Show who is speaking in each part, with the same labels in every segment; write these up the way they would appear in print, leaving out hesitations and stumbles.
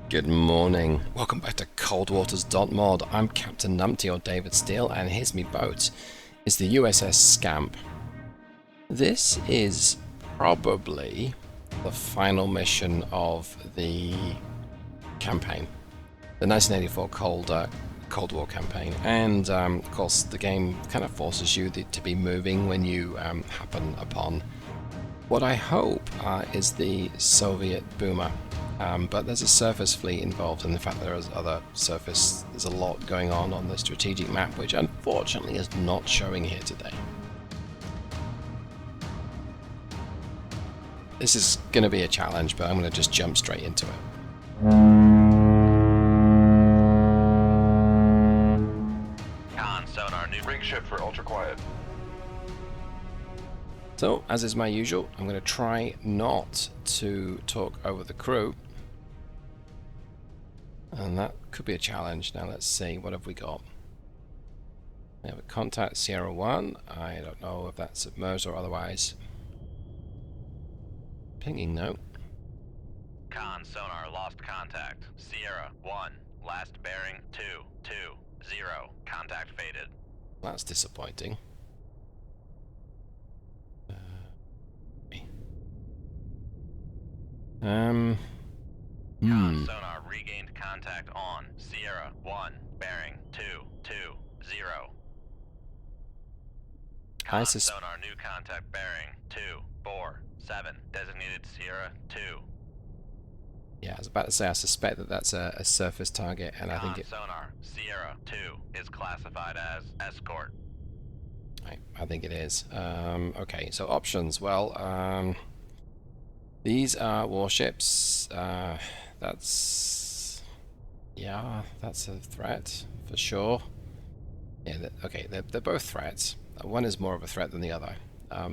Speaker 1: Good morning. Welcome back to Coldwaters.mod. I'm Captain Numpty, or David Steele, and here's me boat. It's the USS Scamp. This is probably the final mission of the campaign, the 1984 Cold War campaign, and of course the game kind of forces you to be moving when you happen upon what I hope is the Soviet boomer. But there's a surface fleet involved, and in fact there is other surface. There's a lot going on the strategic map, which unfortunately is not showing here today. This is going to be a challenge, but I'm going to just jump straight into it.
Speaker 2: Con, sonar, new rig ship for ultra quiet.
Speaker 1: So, as is my usual, I'm going to try not to talk over the crew. And that could be a challenge. Now let's see, what have we got? We have a contact Sierra 1. I don't know if that's submerged or otherwise. Pinging note.
Speaker 2: Con, sonar, lost contact. Sierra 1, last bearing 220. Contact faded.
Speaker 1: That's disappointing.
Speaker 2: Con, sonar, regained contact on Sierra 1, bearing 220. Con, sonar, new contact bearing 247. Designated Sierra 2.
Speaker 1: Yeah, I was about to say I suspect that that's a surface target, and I think it.
Speaker 2: Sonar, Sierra 2 is classified as escort.
Speaker 1: I think it is. Okay, so options. Well, these are warships. That's a threat for sure. Yeah, okay, they're both threats. One is more of a threat than the other,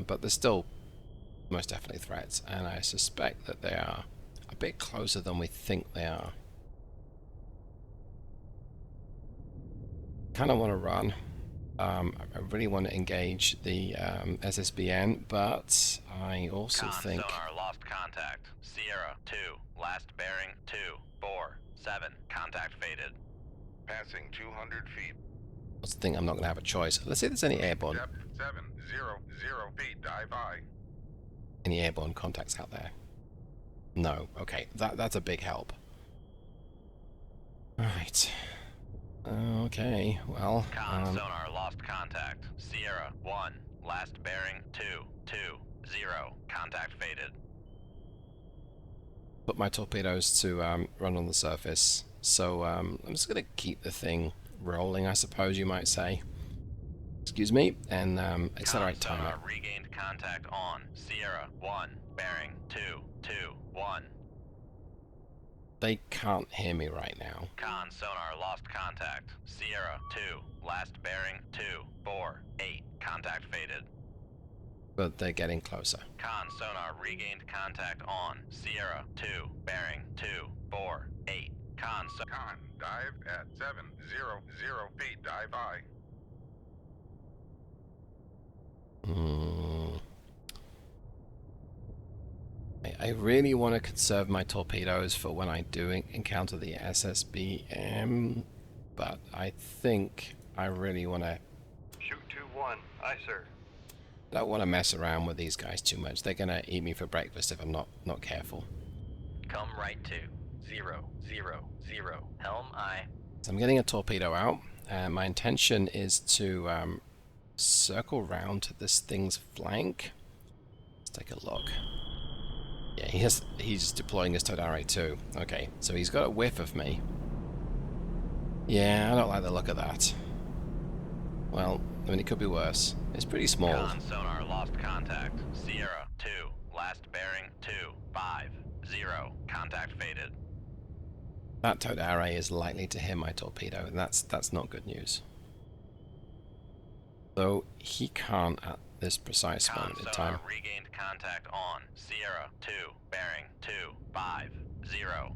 Speaker 1: but they're still most definitely threats, and I suspect that they are a bit closer than we think they are. Kind of want to run. I really want to engage the SSBN, but I also think...
Speaker 2: Sonar, lost contact. Sierra 2, last bearing 247. Contact faded. Passing 200 feet.
Speaker 1: I also think I'm not going to have a choice. Let's see if there's any airborne.
Speaker 2: Depth 700 feet, dive by.
Speaker 1: Any airborne contacts out there? No. Okay, that's a big help. Alright. Okay, well...
Speaker 2: sonar, lost contact. Sierra 1, last bearing 220. Contact faded.
Speaker 1: Put my torpedoes to run on the surface. So I'm just going to keep the thing rolling, I suppose you might say. Excuse me, and accelerate timer.
Speaker 2: Regained contact on Sierra 1, bearing 221.
Speaker 1: They can't hear me right now.
Speaker 2: Con, sonar, lost contact. Sierra 2, last bearing 248. Contact faded.
Speaker 1: But they're getting closer.
Speaker 2: Con, sonar, regained contact on Sierra 2, bearing 248. Con, dive at 700 feet, dive by.
Speaker 1: I really want to conserve my torpedoes for when I do encounter the SSBM, but I think I really want to...
Speaker 3: Shoot 2-1. Aye, sir.
Speaker 1: I don't want to mess around with these guys too much. They're going to eat me for breakfast if I'm not careful.
Speaker 2: Come right to 000. Helm aye.
Speaker 1: So I'm getting a torpedo out. My intention is to circle round to this thing's flank. Let's take a look. Yeah, he's deploying his Todare too. Okay, so he's got a whiff of me. Yeah, I don't like the look of that. Well, I mean, it could be worse. It's pretty small.
Speaker 2: Con, sonar, lost contact. Sierra 2, last bearing 250. Contact faded.
Speaker 1: That Todare is likely to hit my torpedo, and that's not good news. Though he can't at this precise moment in time.
Speaker 2: Regained contact on Sierra 2, bearing 250.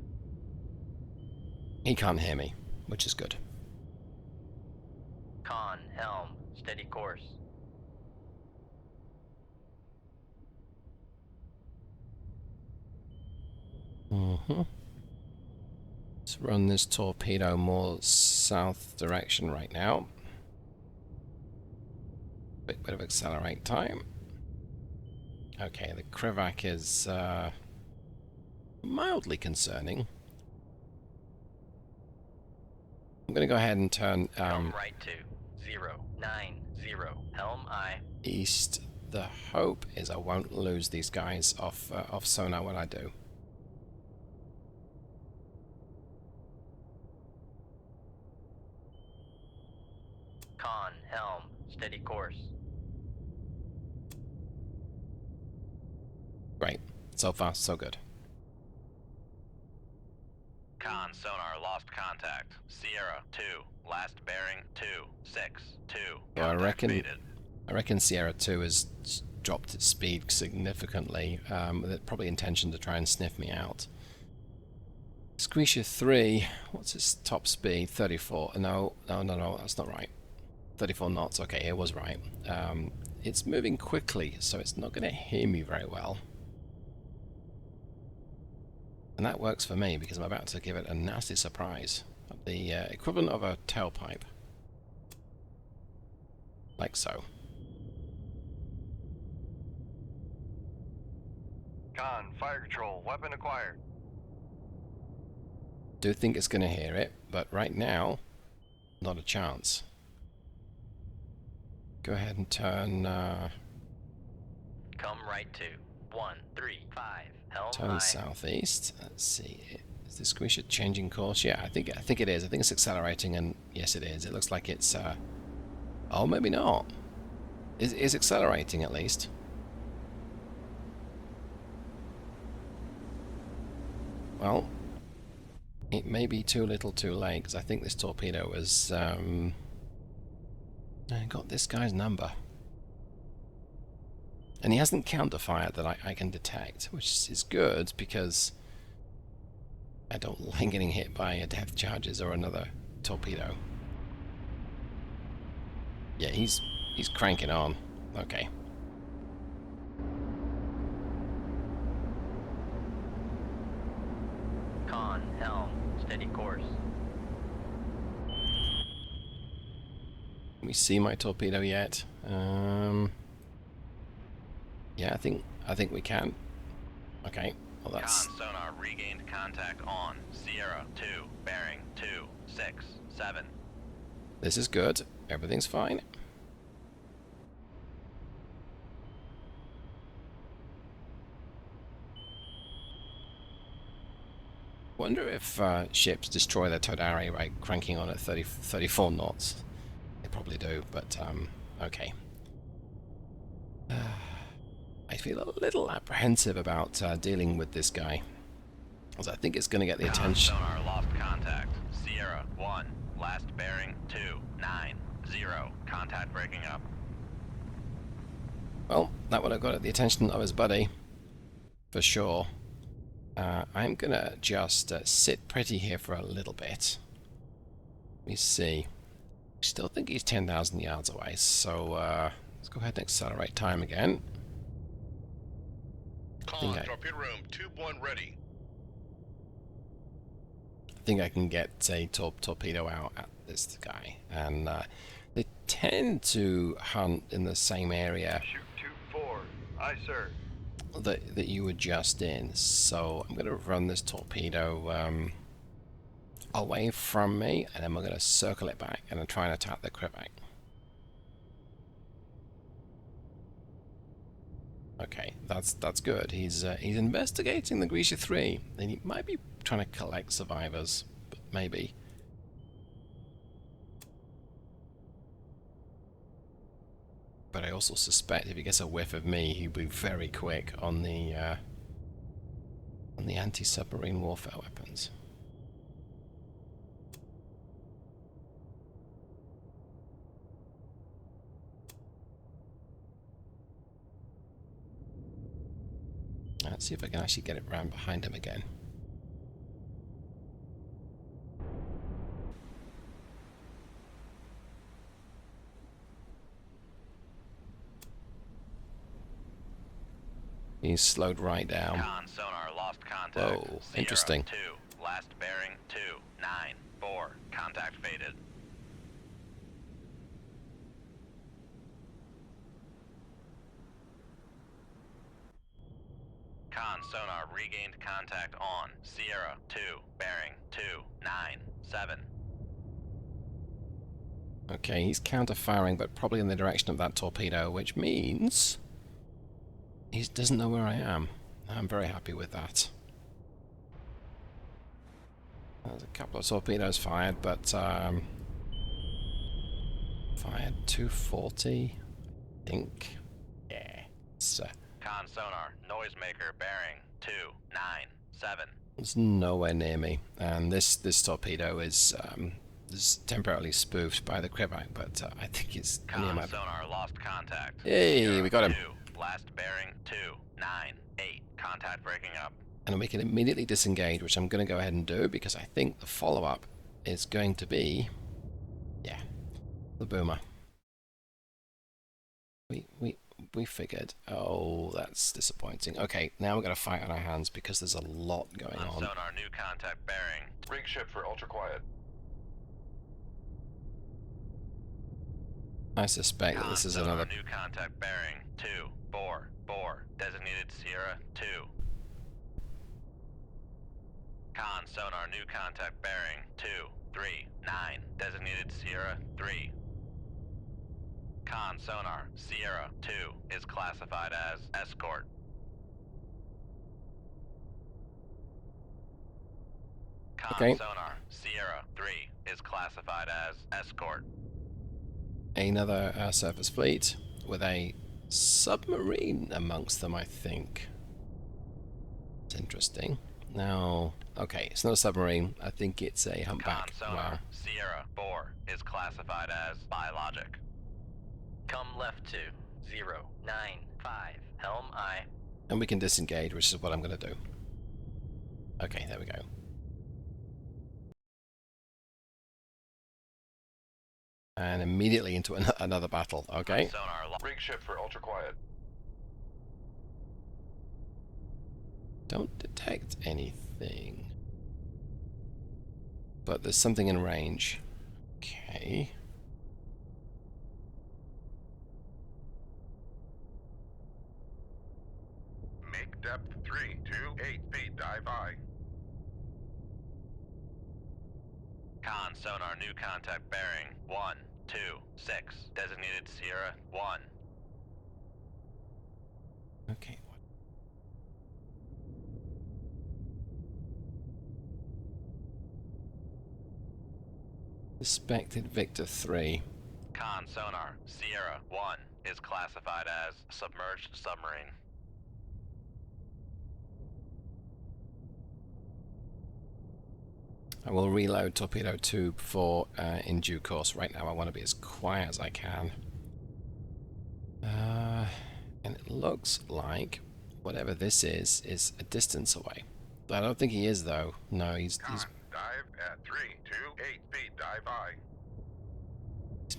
Speaker 1: He can't hear me, which is good.
Speaker 2: Con, helm, steady course.
Speaker 1: run this torpedo more south direction right now. Bit of accelerate time. Okay, the Krivac is mildly concerning. I'm going to go ahead and turn
Speaker 2: Helm right to 090. Helm I.
Speaker 1: east. The hope is I won't lose these guys off sonar when I do.
Speaker 2: Con, helm, steady course.
Speaker 1: Great. So far, so good.
Speaker 2: Con, sonar, lost contact. Sierra, 2, last bearing, 262.
Speaker 1: So I
Speaker 2: Contact
Speaker 1: reckon Sierra 2 has dropped its speed significantly, with probably intention to try and sniff me out. Squeezer 3, what's its top speed? 34. No, that's not right. 34 knots. Okay, it was right. It's moving quickly, so it's not going to hear me very well. And that works for me because I'm about to give it a nasty surprise. The equivalent of a tailpipe. Like so.
Speaker 3: Con, fire control, weapon acquired.
Speaker 1: Do think it's going to hear it, but right now, not a chance. Go ahead and turn
Speaker 2: Come right to 135. Helm
Speaker 1: turn
Speaker 2: I.
Speaker 1: southeast. Let's see. Is the squisher changing course? Yeah, I think it is. I think it's accelerating, and yes, it is. It looks like it's. Oh, maybe not. Is accelerating at least. Well, it may be too little, too late, because I think this torpedo has got this guy's number. And he hasn't counterfired that I can detect, which is good because I don't like getting hit by a depth charges or another torpedo. Yeah, he's cranking on. Okay.
Speaker 2: Con, helm, steady course.
Speaker 1: Can we see my torpedo yet? Yeah, I think we can. Okay. Well, that's
Speaker 2: Con, sonar, regained contact on. Sierra, 2, bearing, 267.
Speaker 1: this is good. Everything's fine. Wonder if ships destroy their Todari by cranking on at 34 knots. They probably do, but okay. I feel a little apprehensive about dealing with this guy, as I think it's going to get the attention.
Speaker 2: Sonar lost contact. Sierra 1, last bearing 290. Contact breaking up.
Speaker 1: Well, that would have got the attention of his buddy, for sure. I'm going to just sit pretty here for a little bit. Let me see. I still think he's 10,000 yards away, so let's go ahead and accelerate time again.
Speaker 4: Con, torpedo room, tube 1 ready.
Speaker 1: I think I can get a torpedo out at this guy, and they tend to hunt in the same area
Speaker 3: Shoot 2-4. Aye, sir.
Speaker 1: that you were just in. So I'm going to run this torpedo away from me, and then we're going to circle it back and then try and attack the Krivac. Okay, that's good. He's investigating the Grisha 3, and he might be trying to collect survivors, but maybe. But I also suspect if he gets a whiff of me, he'll be very quick on the anti-submarine warfare weapons. Let's see if I can actually get it round behind him again. He's slowed right down.
Speaker 2: Con, sonar lost contact.
Speaker 1: Whoa,
Speaker 2: Sierra
Speaker 1: interesting.
Speaker 2: 2, last bearing 2 9, 4. Contact faded. Con sonar regained contact on Sierra 2, bearing 2, 9, 7.
Speaker 1: Okay, he's counter-firing, but probably in the direction of that torpedo, which means he doesn't know where I am. I'm very happy with that. There's a couple of torpedoes fired, but fired 240, I think. Yeah. It's,
Speaker 2: Con sonar noisemaker bearing 2, 9, 7.
Speaker 1: it's nowhere near me, and this torpedo is temporarily spoofed by the Krivak, but I think it's near
Speaker 2: Con
Speaker 1: my...
Speaker 2: sonar lost contact.
Speaker 1: Hey,
Speaker 2: Sierra
Speaker 1: we got him.
Speaker 2: 2, last bearing 2, 9, 8. Contact breaking up.
Speaker 1: And we can immediately disengage, which I'm going to go ahead and do, because I think the follow-up is going to be... yeah, the boomer. We figured. Oh, that's disappointing. Okay, now we've got to fight on our hands because there's a lot going on.
Speaker 2: Sonar new contact bearing.
Speaker 3: Rig ship for ultra quiet.
Speaker 1: I suspect that this is another...
Speaker 2: new contact bearing 2, 4, 4. Designated Sierra 2. Con sonar new contact bearing 2, 3, 9. Designated Sierra 3. Con sonar Sierra 2 is classified as escort. Con
Speaker 1: Okay.
Speaker 2: sonar Sierra 3 is classified as escort.
Speaker 1: Another surface fleet with a submarine amongst them, I think. It's interesting. Now, okay, it's not a submarine. I think it's a humpback.
Speaker 2: Con sonar
Speaker 1: Wow.
Speaker 2: Sierra 4 is classified as biologic. Come left to 095 helm I.
Speaker 1: And we can disengage, which is what I'm going to do. Okay, there we go. And immediately into another battle. Okay.
Speaker 2: Sonar
Speaker 3: Rig ship for ultra quiet.
Speaker 1: Don't detect anything. But there's something in range. Okay.
Speaker 4: Make depth 3 to 8 feet. Dive I.
Speaker 2: Con sonar new contact bearing 1, 2, 6. Designated Sierra 1.
Speaker 1: Okay. Suspected Victor 3.
Speaker 2: Con sonar Sierra 1 is classified as submerged submarine.
Speaker 1: I will reload Torpedo 2 before in due course. Right now I want to be as quiet as I can. And it looks like whatever this is a distance away. But I don't think he is, though. No, he's
Speaker 4: Dive at 3 to 8 feet. Dive I.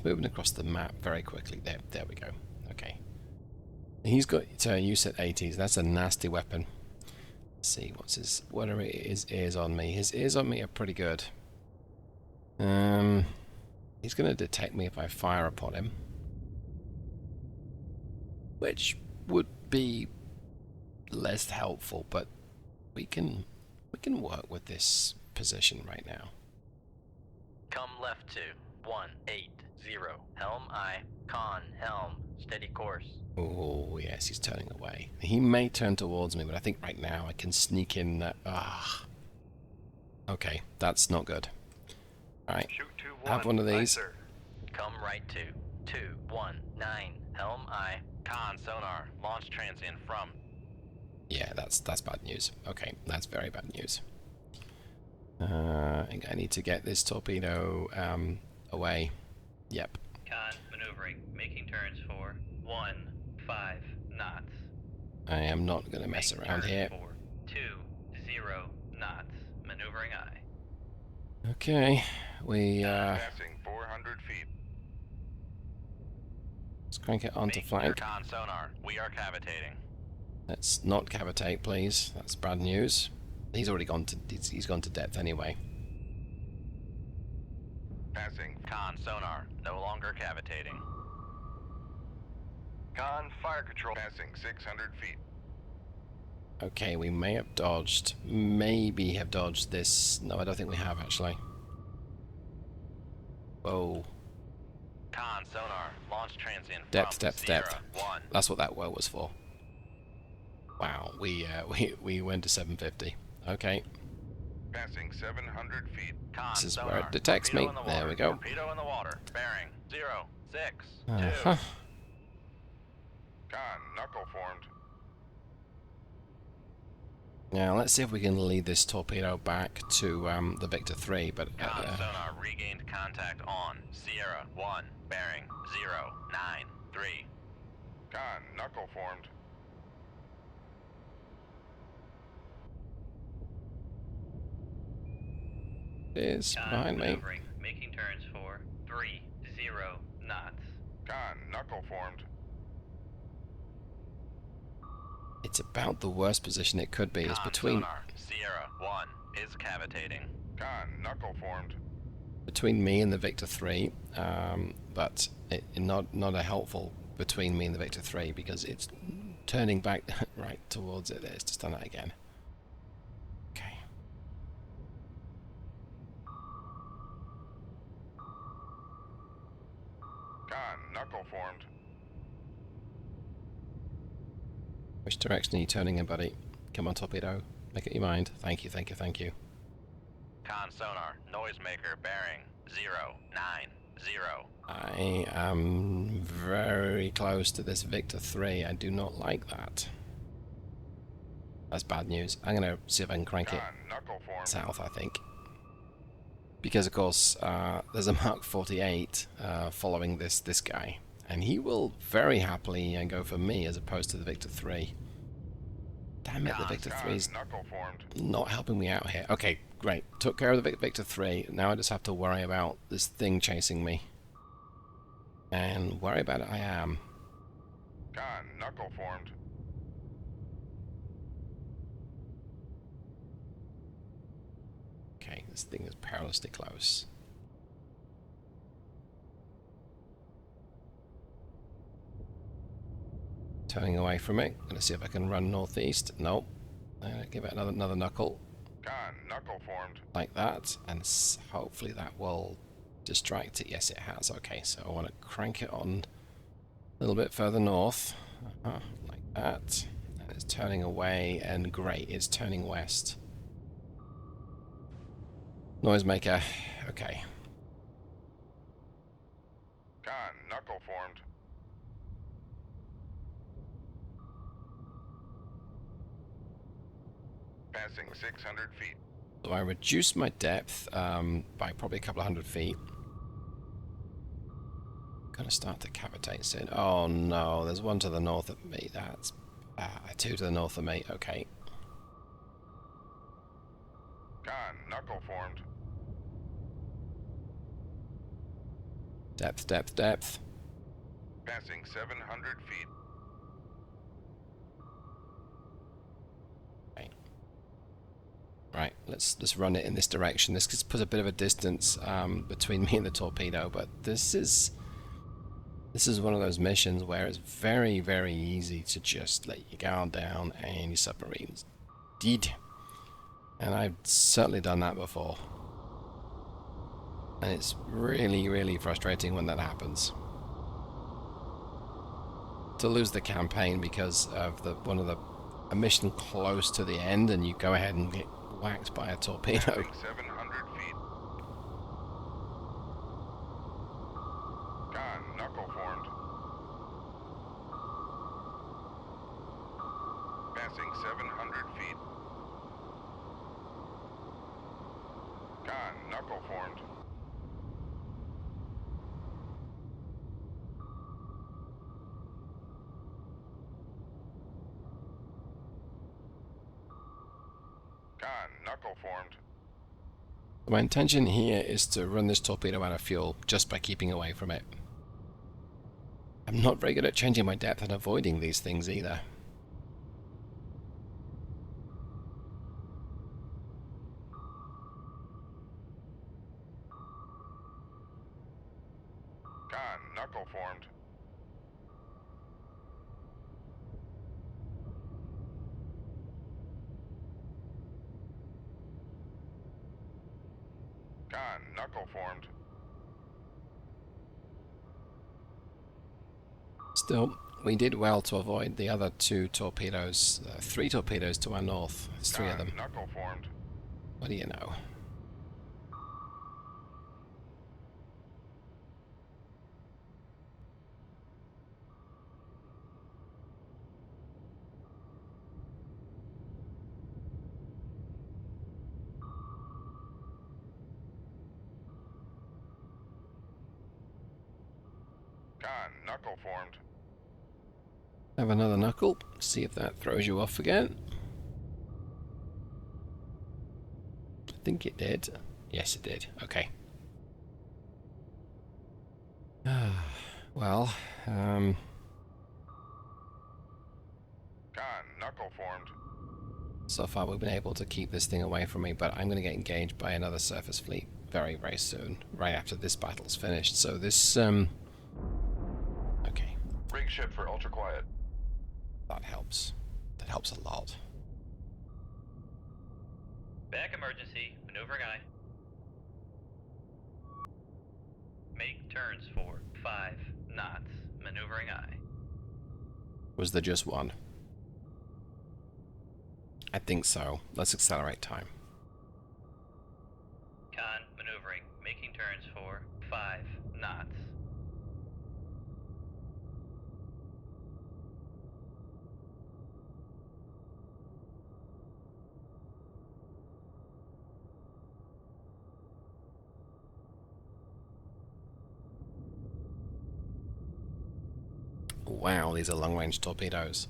Speaker 1: moving across the map very quickly. There we go. Okay. He's got use at 80s. That's a nasty weapon. Let's see, what are his ears on me? His ears on me are pretty good. He's going to detect me if I fire upon him, which would be less helpful, but we can work with this position right now.
Speaker 2: Come left to 180 helm I. Con helm steady course.
Speaker 1: Oh yes, he's turning away. He may turn towards me, but I think right now I can sneak in that. Okay, that's not good. All right,
Speaker 3: Shoot 2-1.
Speaker 1: have one of
Speaker 3: Aye,
Speaker 1: these.
Speaker 3: sir.
Speaker 2: Come right to 219 helm I. Con sonar launch transient from.
Speaker 1: Yeah, that's bad news. Okay, that's very bad news. I think I need to get this torpedo away. Yep.
Speaker 2: Con maneuvering, making turns for 15 knots.
Speaker 1: I am not going to mess around here.
Speaker 2: For 20 knots, maneuvering I.
Speaker 1: Okay, we
Speaker 4: Passing 400 feet.
Speaker 1: let's crank it onto flank.
Speaker 2: Con sonar, we are cavitating.
Speaker 1: Let's not cavitate, please. That's bad news. He's already gone to depth anyway.
Speaker 4: Passing.
Speaker 2: Con sonar, no longer cavitating.
Speaker 4: Con fire control. Passing 600 feet.
Speaker 1: Okay, we may have dodged, maybe have dodged this. No, I don't think we have actually. Whoa.
Speaker 2: Con sonar, launch transient
Speaker 1: Depth,
Speaker 2: from
Speaker 1: depth,
Speaker 2: Sierra
Speaker 1: depth.
Speaker 2: 1.
Speaker 1: That's what that word was for. Wow, we went to 750. Okay,
Speaker 4: Passing 700 feet.
Speaker 2: Con
Speaker 1: this is
Speaker 2: sonar,
Speaker 1: where it detects me.
Speaker 2: torpedo in the
Speaker 1: There
Speaker 2: water.
Speaker 1: we go.
Speaker 2: Torpedo in the water. Bearing 0, 6, 2.
Speaker 1: Uh-huh.
Speaker 4: Con knuckle formed.
Speaker 1: Now let's see if we can lead this torpedo back to the Victor 3, but
Speaker 2: Con sonar regained contact on Sierra 1. Bearing 0, 9, 3.
Speaker 4: Con knuckle formed.
Speaker 1: it is behind me.
Speaker 2: Making turns for 30 knots.
Speaker 4: Con knuckle formed.
Speaker 1: It's about the worst position it could be. It's
Speaker 2: Con
Speaker 1: between
Speaker 2: sonar, Sierra 1 is cavitating.
Speaker 4: Con knuckle formed.
Speaker 1: me and the Victor 3, but not a helpful between me and the Victor 3 because it's turning back right towards it. It's just done that again. Okay.
Speaker 4: Con knuckle formed.
Speaker 1: Which direction are you turning in, buddy? Come on, torpedo. Make up your mind. Thank you, thank you, thank you.
Speaker 2: Con sonar, noisemaker bearing 0, 9, 0.
Speaker 1: I am very close to this Victor 3. I do not like that. That's bad news. I'm going to see if I can crank it
Speaker 4: Con knuckle formed.
Speaker 1: south, I think. Because, of course, there's a Mark 48 following this guy. And he will very happily go for me as opposed to the Victor 3. Damn it, the Victor 3 is
Speaker 4: Knuckle formed.
Speaker 1: not helping me out here. Okay, great. Took care of the Victor 3. Now I just have to worry about this thing chasing me. And worry about it I am.
Speaker 4: Con knuckle formed.
Speaker 1: Okay, this thing is perilously close. Turning away from it. Gonna see if I can run northeast. Nope. Give it another knuckle.
Speaker 4: Con knuckle formed.
Speaker 1: Like that. And hopefully that will distract it. Yes, it has. Okay, so I want to crank it on a little bit further north. Like that. And it's turning away, and great, it's turning west. Noisemaker. Okay.
Speaker 4: Con knuckle formed. Passing 600 feet.
Speaker 1: So I reduced my depth by probably a couple of 100 feet. Gonna start to cavitate soon. Oh no, there's one to the north of me. That's two to the north of me. Okay.
Speaker 4: Con knuckle formed.
Speaker 1: Depth, depth, depth.
Speaker 4: Passing 700 feet.
Speaker 1: Okay. Right, let's run it in this direction. This could put a bit of a distance between me and the torpedo, but this is one of those missions where it's very, very easy to just let your guard down and your submarines dead. And I've certainly done that before. And it's really, really frustrating when that happens. To lose the campaign because of a mission close to the end, and you go ahead and get whacked by a torpedo.
Speaker 4: Passing 700 feet. Con knuckle formed. Passing 700 feet. Con knuckle formed. Con knuckle formed.
Speaker 1: My intention here is to run this torpedo out of fuel just by keeping away from it. I'm not very good at changing my depth and avoiding these things either.
Speaker 4: knuckle formed. Con, knuckle formed.
Speaker 1: Still, we did well to avoid the other two torpedoes. Three torpedoes to our north. There's three of
Speaker 4: Con,
Speaker 1: them.
Speaker 4: knuckle formed.
Speaker 1: What do you know?
Speaker 4: Con, knuckle formed.
Speaker 1: Have another knuckle. See if that throws you off again. I think it did. Yes, it did. Okay. Well,
Speaker 4: Con, knuckle formed.
Speaker 1: so far we've been able to keep this thing away from me, but I'm going to get engaged by another surface fleet very, very soon, right after this battle's finished. So this, okay,
Speaker 3: Rig ship for ultra quiet.
Speaker 1: that helps. That helps a lot.
Speaker 2: Back emergency, maneuvering aye. Make turns for 5 knots, maneuvering aye.
Speaker 1: Was there just one? I think so. Let's accelerate time.
Speaker 2: Con, maneuvering, making turns for 5 knots.
Speaker 1: Wow, these are long-range torpedoes.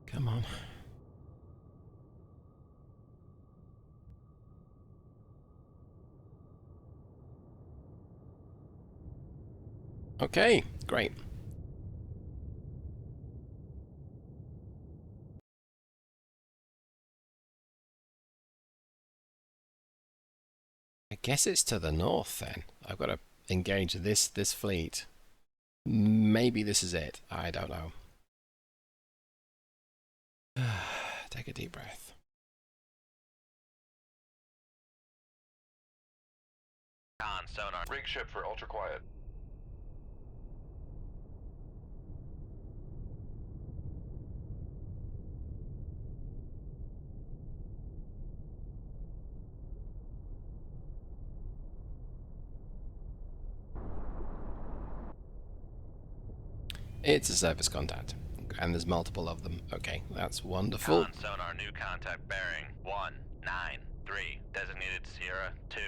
Speaker 1: Come on. Okay, great. I guess it's to the north then. I've got to engage this fleet. Maybe this is it. I don't know. Take a deep breath.
Speaker 2: Con, sonar.
Speaker 3: Rig ship for ultra quiet.
Speaker 1: It's a surface contact, and there's multiple of them. Okay, that's wonderful.
Speaker 2: Con, sonar, new contact bearing 193, designated Sierra 2.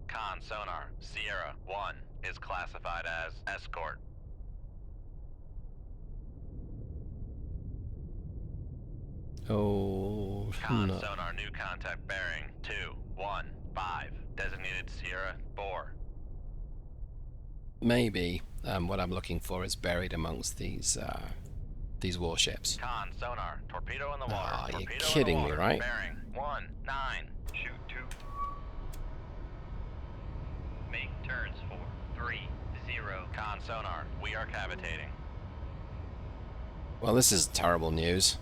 Speaker 2: Con, sonar, Sierra 1 is classified as escort.
Speaker 1: Oh,
Speaker 2: Con,
Speaker 1: no.
Speaker 2: sonar, new contact bearing 215, designated Sierra 4.
Speaker 1: Maybe what I'm looking for is buried amongst these warships.
Speaker 2: Con, sonar, torpedo in the water.
Speaker 1: Ah, you're
Speaker 2: Torpedo
Speaker 1: kidding
Speaker 2: in the
Speaker 1: me,
Speaker 2: water.
Speaker 1: right?
Speaker 2: Bearing 19. Shoot 2. Make turns for 30. Con, sonar, we are cavitating.
Speaker 1: Well, this is terrible news.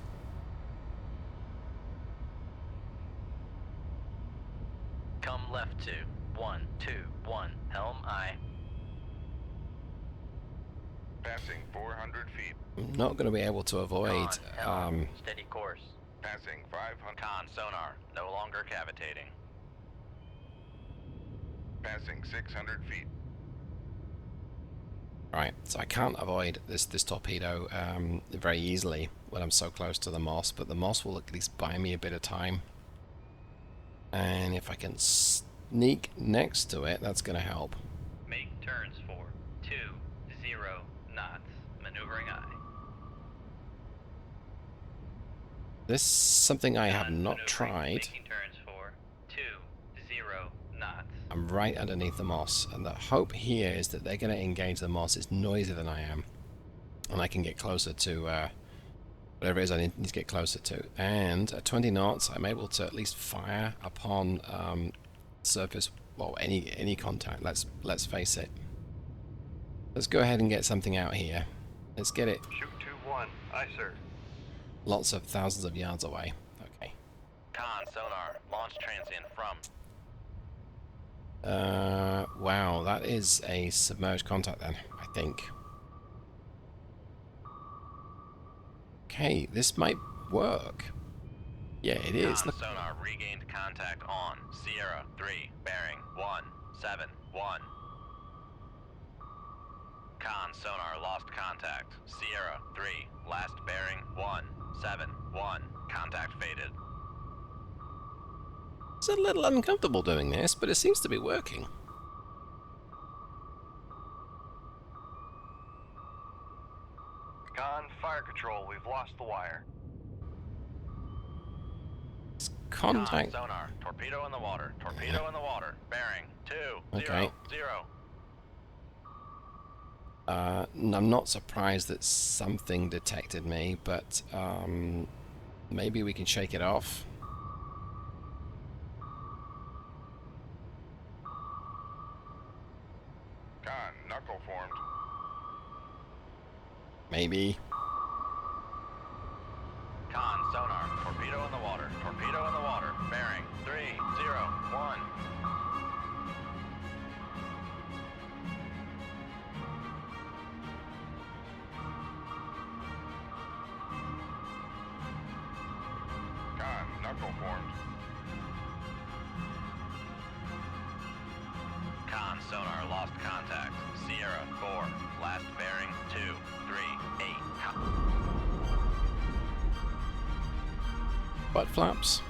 Speaker 2: Come left to 121, helm aye.
Speaker 4: Passing 400 feet.
Speaker 1: I'm not going to be able to avoid.
Speaker 2: Con, helm, steady course.
Speaker 4: Passing 500.
Speaker 2: Con, sonar, no longer cavitating.
Speaker 4: Passing 600 feet.
Speaker 1: Right, so I can't avoid this torpedo very easily when I'm so close to the moss, but the moss will at least buy me a bit of time. And if I can sneak next to it, that's going to help.
Speaker 2: Make turns for 20 knots, maneuvering aye.
Speaker 1: This is something I have
Speaker 2: Con,
Speaker 1: not
Speaker 2: maneuvering,
Speaker 1: tried.
Speaker 2: Making turns for 20 knots.
Speaker 1: I'm right underneath the moss, and the hope here is that they're going to engage the moss. It's noisier than I am, and I can get closer to whatever it is I need to get closer to. And at 20 knots, I'm able to at least fire upon surface, well, any contact. Let's face it. Let's go ahead and get something out here. Let's get it
Speaker 4: Shoot 2-1. Aye, sir.
Speaker 1: lots of thousands of yards away. Okay.
Speaker 2: Con, sonar, launch transient from.
Speaker 1: Wow, that is a submerged contact then, I think. Okay, this might work. Yeah, it is.
Speaker 2: Con,
Speaker 1: Look.
Speaker 2: sonar, regained contact on Sierra 3, bearing 171. Con, sonar, lost contact. Sierra 3, last bearing 171. Contact faded.
Speaker 1: It's a little uncomfortable doing this, but it seems to be working.
Speaker 4: Con, fire control. We've lost the wire.
Speaker 1: It's
Speaker 2: Con,
Speaker 1: contact.
Speaker 2: sonar, torpedo in the water. Torpedo in the water. Bearing 2, 0,
Speaker 1: Okay.
Speaker 2: 0.
Speaker 1: I'm not surprised that something detected me, but maybe we can shake it off.
Speaker 3: Con, knuckle formed.
Speaker 1: Maybe.
Speaker 2: Con, sonar, torpedo in the water. Torpedo in the water. Bearing 3, 0, 1.
Speaker 3: Con, knuckle formed.
Speaker 2: Con, sonar, lost contact. Sierra 4, last bearing 2, 3, 8.
Speaker 1: Butt flaps.